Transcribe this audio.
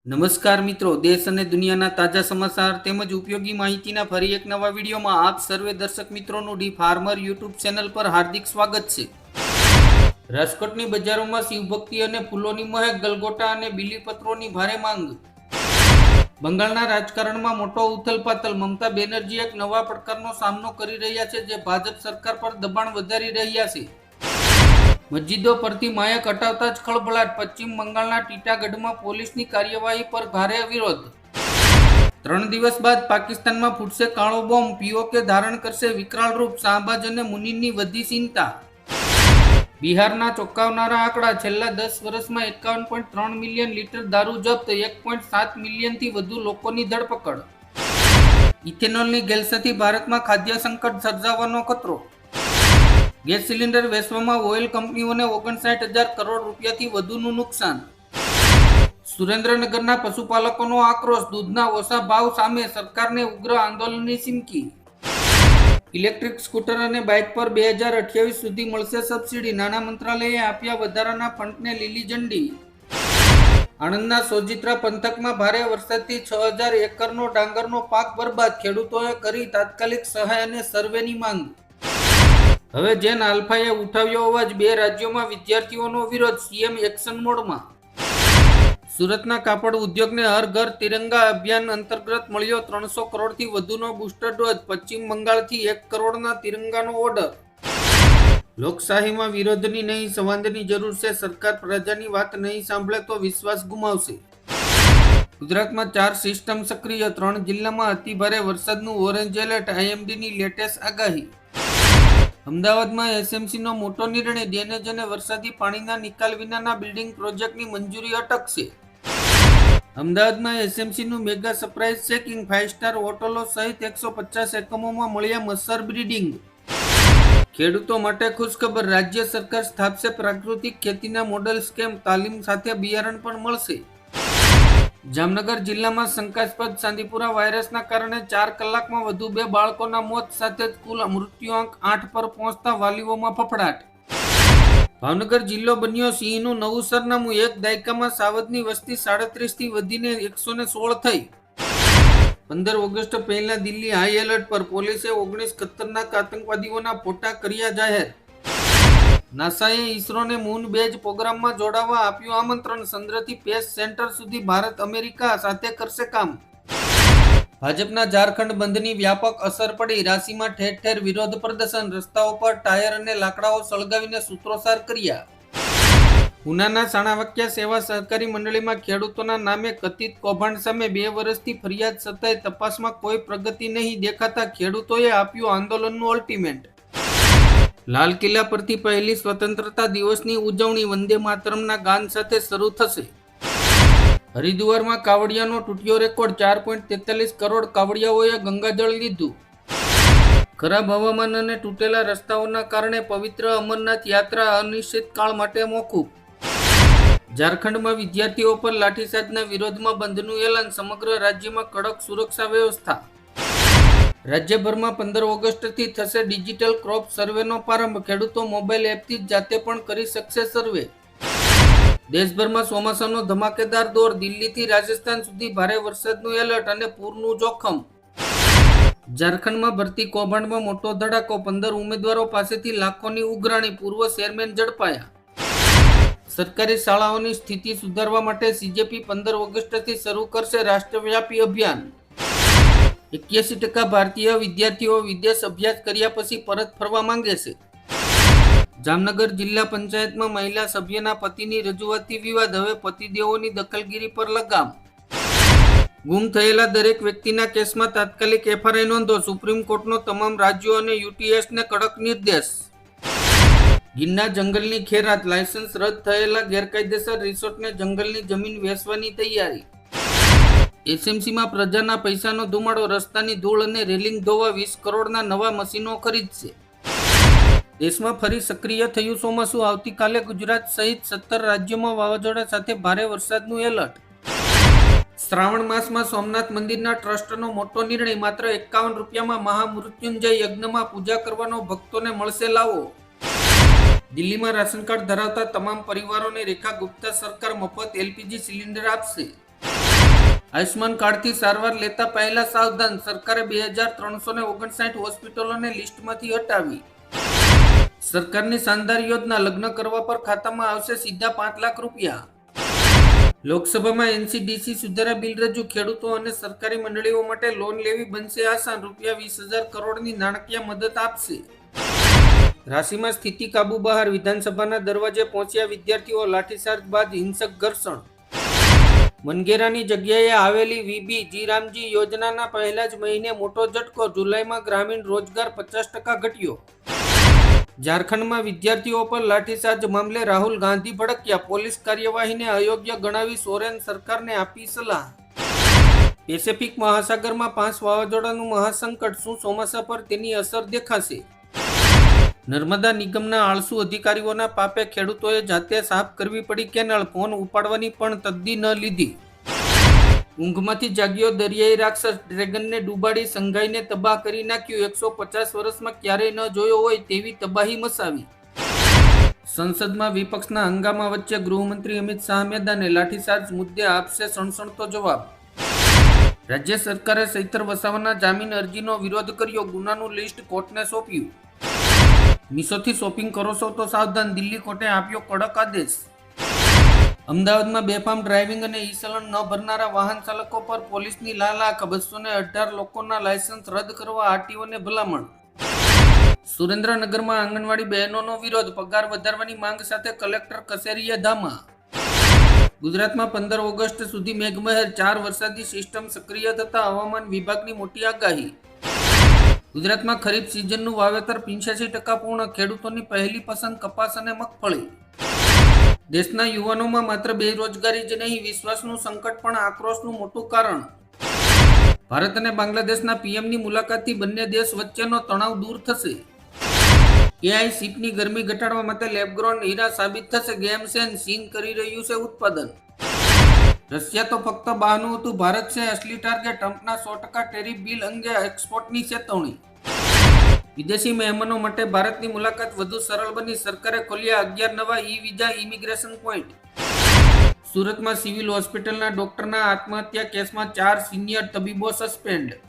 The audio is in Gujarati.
નમસ્કાર મિત્રો, દેશ અને દુનિયાના તાજા સમાચાર તેમજ ઉપયોગી માહિતીના ફરી એક નવા વિડીયોમાં આપ સર્વે દર્શક મિત્રોનું ડી ફાર્મર યુટ્યુબ ચેનલ પર હાર્દિક સ્વાગત છે। રાજકોટની બજારોમાં શિવભક્તિ અને ફૂલોની મહેક, ગલગોટા અને બીલીપત્રોની ભારે માંગ। બંગાળના રાજકારણમાં મોટો ઉથલપાથલ, મમતા બેનર્જી એક નવા પડકારનો સામનો કરી રહ્યા છે, જે ભાજપ સરકાર પર દબાણ વધારી રહ્યા છે। મસ્જિદો પરથી માયક હટાવતા જ ખળભળાટ, પશ્ચિમ બંગાળના ટીટાગઢમાં પોલીસની કાર્યવાહી પર ભારે વિરોધ। 3 દિવસ બાદ પાકિસ્તાનમાં ફૂટશે કાળો બોમ્બ, પીઓકે ધારણ કરશે વિકરાળ રૂપ, શાહબાજ અને મુનીરની વધી ચિંતા। બિહારના ચોંકાવનારા આંકડા, છેલ્લા 10 વર્ષમાં 51.3 મિલિયન લીટર દારૂ જપ્ત, 1.7 મિલિયનથી વધુ લોકોની ધરપકડ। ઇથેનોલની ગેલસાથી ભારતમાં ખાદ્ય સંકટ સર્જાવાનો ખતરો। ગેસ સિલિન્ડર વેચવામાં ઓઇલ કંપનીઓને 59,000 કરોડ રૂપિયાથી વધુનું નુકસાન। સુરેન્દ્રનગરના પશુપાલકોનો આક્રોશ, દૂધના ઓછા ભાવ સામે સરકારને ઉગ્ર આંદોલનની ચીમકી। ઇલેક્ટ્રિક સ્કૂટર અને બાઇક પર 2028 સુધી મળશે સબસિડી, નાણાં મંત્રાલયે આપ્યા વધારાના ફંડને લીલી ઝંડી। આણંદના સોજિત્રા પંથકમાં ભારે વરસાદથી 6,000 એકરનો ડાંગરનો પાક બરબાદ, ખેડૂતોએ કરી તાત્કાલિક સહાય અને સર્વેની માંગ। હવે જેન આલ્ફાએ ઉઠાવ્યો અવાજ, 2 રાજ્યોમાં વિદ્યાર્થીઓનો વિરોધ, સીએમ એક્શન મોડમાં। સુરતના કાપડ ઉદ્યોગને હર ઘર તિરંગા અભિયાન અંતર્ગત મળ્યો 300 કરોડથી વધુનો બૂસ્ટર ડોઝ, પશ્ચિમ બંગાળથી 1 કરોડના તિરંગાનો ઓર્ડર। લોકશાહીમાં વિરોધની નહીં, સંવાદની જરૂર છે, સરકાર પ્રજાની વાત નહીં સાંભળે તો વિશ્વાસ ગુમાવશે। ગુજરાતમાં 4 સિસ્ટમ સક્રિય, 3 જિલ્લામાં અતિભારે વરસાદનું ઓરેન્જ એલર્ટ, આઈએમડીની લેટેસ્ટ આગાહી। અમદાવાદમાં એસએમસીનો મોટો નિર્ણય, ડ્રેનેજ અને વરસાદી પાણીના નિકાલ વિનાના બિલ્ડિંગ પ્રોજેક્ટની મંજૂરી અટકશે। અમદાવાદમાં એસએમસીનું મેગા સરપ્રાઇઝ ચેકિંગ, 5 સ્ટાર હોટલો સહિત 150 એકમોમાં મળ્યા મચ્છર બ્રીડિંગ। ખેડૂતો માટે ખુશખબર, રાજ્ય સરકાર સ્થાપશે પ્રાકૃતિક ખેતીના મોડેલ સ્કેમ, તાલીમ સાથે બિયારણ પણ મળશે। જામનગર જિલ્લામાં શંકાસ્પદ ચાંદીપુરા વાયરસના કારણે 4 કલાકમાં વધુ 2 બાળકોના મોત સાથે જ કુલ મૃત્યુઆંક 8 પર પહોંચતા વાલીઓમાં ફફડાટ। ભાવનગર જિલ્લો બન્યો સિંહનું નવું સરનામું, 1 દાયકામાં સાવજની વસ્તી 37 થી વધીને 116 થઈ। 15 ઓગસ્ટ પહેલા દિલ્હી હાઈ એલર્ટ પર, પોલીસે 19 ખતરનાક આતંકવાદીઓના ફોટા કર્યા જાહેર। નાસાએ ઈસરોને મૂન બેઝ પ્રોગ્રામમાં જોડાવા આપ્યું આમંત્રણ, ચંદ્રથી સ્પેસ સેન્ટર સુધી ભારત અમેરિકા સાથે કરશે કામ। ભાજપના ઝારખંડ બંધની વ્યાપક અસર પડી, રાંચીમાં ઠેર ઠેર વિરોધ પ્રદર્શન, રસ્તાઓ પર ટાયર અને લાકડાઓ સળગાવીને સૂત્રોચ્ચાર કર્યા। ઉનાના ચાણક્ય સેવા સહકારી મંડળીમાં ખેડૂતોના નામે કથિત કૌભાંડ સામે 2 વર્ષથી ફરિયાદ છતાંય તપાસમાં કોઈ પ્રગતિ નહીં દેખાતા ખેડૂતોએ આપ્યું આંદોલનનું અલ્ટિમેટ। લાલ કિલ્લા પરથી પહેલી સ્વતંત્રતા દિવસની ઉજવણી વંદે માતરમના ગાન સાથે શરૂ થશે। હરિદ્વારમાં કાવડિયાનો તૂટ્યો રેકોર્ડ, 4.43 કરોડ કાવડિયાઓએ ગંગાજળ લીધું। ખરાબ હવામાન અને તૂટેલા રસ્તાઓના કારણે પવિત્ર અમરનાથ યાત્રા અનિશ્ચિતકાળ માટે મોકૂફ। ઝારખંડમાં વિદ્યાર્થીઓ પર લાઠીચાર્જના વિરોધમાં બંધનું એલાન, સમગ્ર રાજ્યમાં કડક સુરક્ષા વ્યવસ્થા। રાજ્યભરમાં 15 ઓગસ્ટથી થશે ડિજિટલ ક્રોપ સર્વેનો પ્રારંભ, ખેડૂતો મોબાઈલ એપથી જાતે પણ કરી શકશે સર્વે। દેશભરમાં ચોમાસાનો ધમાકેદાર દોર, દિલ્હીથી રાજસ્થાન સુધી ભારે વરસાદનું એલર્ટ અને પૂરનું જોખમ। ઝારખંડમાં ભરતી કૌભાંડમાં મોટો ધડાકો, 15 ઉમેદવારો પાસેથી લાખોની ઉઘરાણી, પૂર્વ ચેરમેન ઝડપાયા। સરકારી શાળાઓની સ્થિતિ સુધારવા માટે સીજેપી 15 ઓગસ્ટથી શરૂ કરશે રાષ્ટ્રવ્યાપી અભિયાન। 81% ભારતીય વિદ્યાર્થીઓ વિદેશ અભ્યાસ કર્યા પછી પરત ફરવા માંગે છે। જામનગર જિલ્લા પંચાયતમાં મહિલા સભ્યના પતિની રજૂઆતથી વિવાદ, હવે પતિદેવોની દખલગીરી પર લગામ। ગુમ થયેલા દરેક વ્યક્તિના કેસમાં તાત્કાલિક એફઆઈઆર નોંધો, સુપ્રીમ કોર્ટનો તમામ રાજ્યો અને યુટીએસને કડક નિર્દેશ। ગીરના જંગલની ખેરાત, લાયસન્સ રદ થયેલા ગેરકાયદેસર રિસોર્ટને જંગલની જમીન વેચવાની તૈયારી। એસએમસીમાં પ્રજાના પૈસાનો ધુમાડો, રસ્તાની ધૂળ અને રેલિંગ ધોવા 20 કરોડના નવા મશીનો ખરીદશે। દેશમાં ફરી સક્રિય થયું ચોમાસું, આવતીકાલે ગુજરાત સહિત 17 રાજ્યોમાં વાવાઝોડા સાથે ભારે વરસાદનું એલર્ટ। શ્રાવણ માસમાં સોમનાથ મંદિરના ટ્રસ્ટનો મોટો નિર્ણય, માત્ર 51 રૂપિયામાં મહામૃત્યુંજય યજ્ઞમાં પૂજા કરવાનો ભક્તોને મળશે લાવો। દિલ્હીમાં રાશન કાર્ડ ધરાવતા તમામ પરિવારોને રેખા ગુપ્તા સરકાર મફત એલપીજી સિલિન્ડર આપશે। આયુષ્માન કાર્ડથી સારવાર લેતા પહેલા સાવધાન, સરકારે 2359 હોસ્પિટલોને લિસ્ટમાંથી હટાવી. સરકારની શાનદાર યોજના, લગ્ન કરવા પર ખાતામાં આવશે સીધા 5 લાખ રૂપિયા. લોકસભામાં એનસીડીસી સુધારા બિલ રજૂ, ખેડૂતો અને સરકારી મંડળીઓ માટે લોન લેવી બનશે આસાન, ₹20,000 કરોડની નાણાકીય મદદ આપશે. રાશિમાં સ્થિતિ કાબુ બહાર, વિધાનસભાના દરવાજે પહોંચ્યા વિદ્યાર્થીઓ, લાઠીચાર્જ બાદ હિંસક ઘર્ષણ. મનગેરાની જગ્યાએ આવેલી વીબી રામજી યોજનાના પહેલા જ મહિને મોટો ઝટકો, જુલાઈમાં ગ્રામીણ રોજગાર 50% ઘટ્યો. ઝારખંડમાં વિદ્યાર્થીઓ પર લાઠીચાર્જ મામલે રાહુલ ગાંધી ભડક્યા, પોલીસ કાર્યવાહીને અયોગ્ય ગણાવી સોરેન સરકારને આપી સલાહ. પેસેફિક મહાસાગરમાં 5 વાવાઝોડાનું મહાસંકટ, શું ચોમાસા પર તેની અસર દેખાશે? નર્મદા નિગમના આળસુ અધિકારીઓના પાપે ખેડૂતોએ જાતે સાફ કરવી પડી કેનાલ, ફોન ઉપાડવાની પણ તદ્દી ન લીધી. ઊંઘમાંથી જાગ્યો દરિયાઈ રાક્ષસ, ડ્રેગનને ડૂબાડી સંઘાઈને તબાહ કરી નાખ્યું, 150 વર્ષમાં ક્યારેય ન જોયો હોય તેવી તબાહી મચાવી. સંસદમાં વિપક્ષના હંગામા વચ્ચે ગૃહમંત્રી અમિત શાહ મેદાને, લાઠીચાર્જ મુદ્દે આપશે સણસણતો જવાબ. રાજ્ય સરકારે ચૈતર વસાવાના જામીન અરજીનો વિરોધ કર્યો, ગુનાનું લિસ્ટ કોર્ટને સોંપ્યું. મીશોથી શોપિંગ કરો છો તો સાવધાન, દિલ્હી કોર્ટે આપ્યો કડક આદેશ. અમદાવાદમાં બેફામ ડ્રાઇવિંગ અને ઈ-ચલણ ન ભરનારા વાહન ચાલકો પર પોલીસની લાલાખ, 218 લોકોના લાયસન્સ રદ કરવા આરટીઓને ભલામણ. સુરેન્દ્રનગરમાં આંગણવાડી બહેનોનો વિરોધ, પગાર વધારવાની માંગ સાથે કલેક્ટર કચેરીએ ધામા. ગુજરાતમાં 15 ઓગસ્ટ સુધી મેઘમહેર, 4 વરસાદી સિસ્ટમ સક્રિય થતા હવામાન વિભાગની મોટી આગાહી. ગુજરાતમાં ખરીફ સિઝનનું વાવેતર 85% પૂર્ણ, ખેડૂતોની પહેલી પસંદ કપાસ અને મગફળી. દેશના યુવાનોમાં માત્ર બેરોજગારી જ નહીં, વિશ્વાસનું સંકટ પણ આક્રોશનું મોટું કારણ. ભારત અને બાંગ્લાદેશના પીએમની મુલાકાતથી બંને દેશ વચ્ચેનો તણાવ દૂર થશે. એઆઈ ચીપની ગરમી ઘટાડવા માટે લેબગ્રોન હીરા સાબિત થશે ગેમ ચેન્જિંગ કરી રહ્યું છે ઉત્પાદન. રશિયા તો ફક્ત બહાનું હતું, ભારત છે અસલી ટાર્ગેટ, ટ્રમ્પના 100% ટેરિફ બિલ અંગે એક્સપોર્ટની ચેતવણી. વિદેશી મહેમાનો માટે ભારતની મુલાકાત વધુ સરળ બની, સરકારે ખોલ્યા 11 નવા ઈ-વિઝા ઇમિગ્રેશન પોઈન્ટ. સુરતમાં સિવિલ હોસ્પિટલના ડોક્ટરના આત્મહત્યા કેસમાં 4 સિનિયર તબીબો સસ્પેન્ડ.